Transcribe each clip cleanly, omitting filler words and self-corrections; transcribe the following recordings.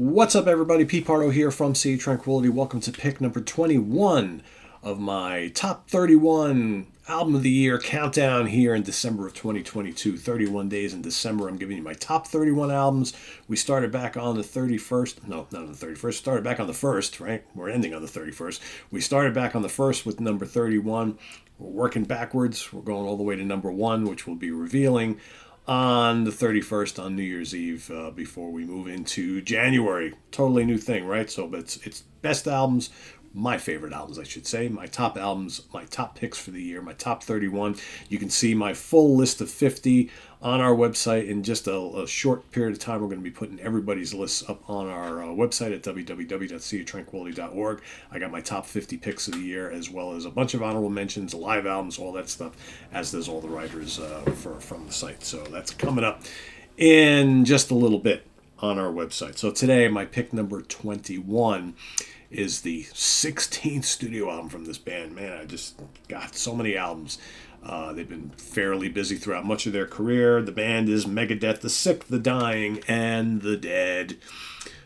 What's up, everybody? Pete Pardo here from Sea Tranquility. Welcome to pick number 21 of my top 31 album of the year countdown here in December of 2022. 31 days in December. I'm giving you my top 31 albums. We started back on the 31st. No, not on the 31st. Started back on the 1st, right? We're ending on the 31st. We started back on the 1st with number 31. We're working backwards. We're going all the way to number 1, which we'll be revealing on the 31st on New Year's Eve before we move into January. Totally new thing, right? So but it's best albums, my favorite albums, I should say, my top albums, my top picks for the year, my top 31. You can see my full list of 50 on our website. In just a short period of time, we're going to be putting everybody's lists up on our website at www.seatranquility.org. I got my top 50 picks of the year, as well as a bunch of honorable mentions, live albums, all that stuff, as does all the writers from the site. So that's coming up in just a little bit on our website. So today, my pick number 21 is the 16th studio album from this band. Man, I just got so many albums. They've been fairly busy throughout much of their career. The band is Megadeth, the Sick, the Dying, and the Dead.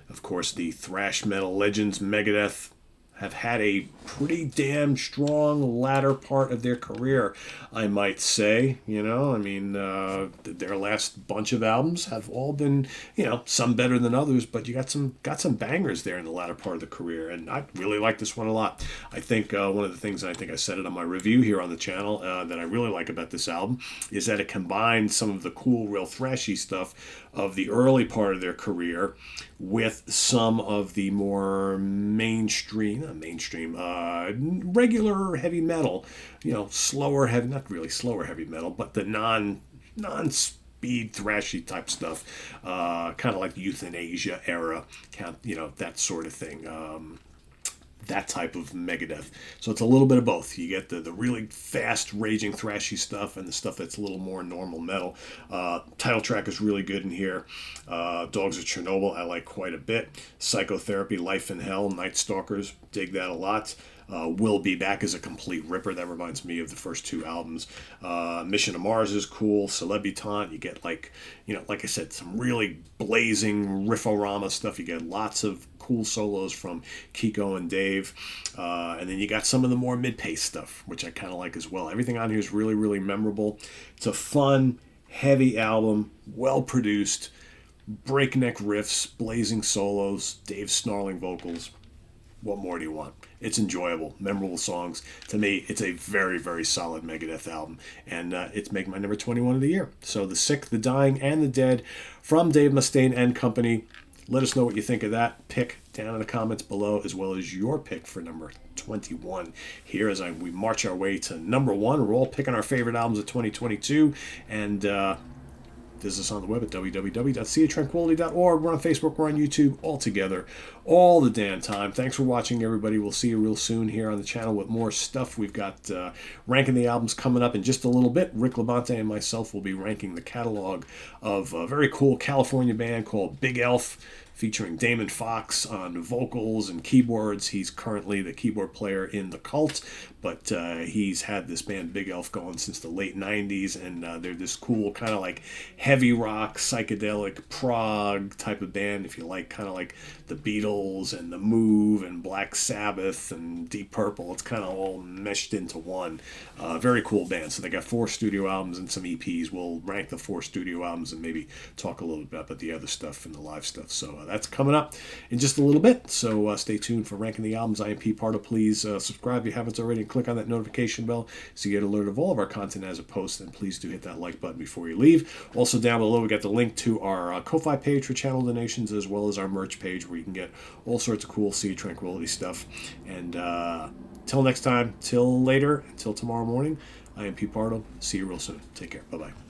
Of course, the thrash metal legends Megadeth have had a pretty damn strong latter part of their career, I might say. Their last bunch of albums have all been, some better than others, but you got some bangers there in the latter part of the career, and I really like this one a lot. I think one of the things, and I think I said it on my review here on the channel, that I really like about this album is that it combines some of the cool, real thrashy stuff of the early part of their career with some of the more regular heavy metal, slower heavy, not really slower heavy metal, but the non-speed thrashy type stuff, kind of like Euthanasia era, that sort of thing. That type of Megadeth. So it's a little bit of both. You get the really fast, raging, thrashy stuff and the stuff that's a little more normal metal. Title track is really good in here. Dogs of Chernobyl I like quite a bit. Psychotherapy, Life in Hell, Night Stalkers, dig that a lot. Will Be Back is a complete ripper. That reminds me of the first two albums. Mission to Mars is cool. Celebitant, you get like I said, some really blazing rifforama stuff. You get lots of cool solos from Kiko and Dave. And then you got some of the more mid-pace stuff, which I kind of like as well. Everything on here is really, really memorable. It's a fun, heavy album, well-produced, breakneck riffs, blazing solos, Dave's snarling vocals. What more do you want? It's enjoyable, memorable songs. To me, it's a very, very solid Megadeth album, and it's making my number 21 of the year. So The Sick, the Dying, and the Dead from Dave Mustaine and company. Let us know what you think of that pick down in the comments below, as well as your pick for number 21 here as we march our way to number 1. We're all picking our favorite albums of 2022, and visit us on the web at www.seatranquility.org. We're on Facebook, we're on YouTube, all together, all the damn time. Thanks for watching, everybody. We'll see you real soon here on the channel with more stuff. We've got ranking the albums coming up in just a little bit. Rick Labonte and myself will be ranking the catalog of a very cool California band called Big Elf, featuring Damon Fox on vocals and keyboards. He's currently the keyboard player in The Cult, but he's had this band Big Elf going since the late 90s, and they're this cool kind of like heavy rock, psychedelic, prog type of band, if you like, kind of like the Beatles and The Move and Black Sabbath and Deep Purple. It's kind of all meshed into one. Very cool band. So they got 4 studio albums and some EPs. We'll rank the 4 studio albums and maybe talk a little bit about the other stuff and the live stuff. So that's coming up in just a little bit. So stay tuned for ranking the albums. I am Pete Pardo. Please subscribe if you haven't already, and click on that notification bell so you get alert of all of our content as it posts. And please do hit that like button before you leave. Also down below, we got the link to our Ko-Fi page for channel donations, as well as our merch page where you can get all sorts of cool Sea Tranquility stuff. And till next time, till later, until tomorrow morning, I am Pete Pardo. See you real soon. Take care. Bye-bye.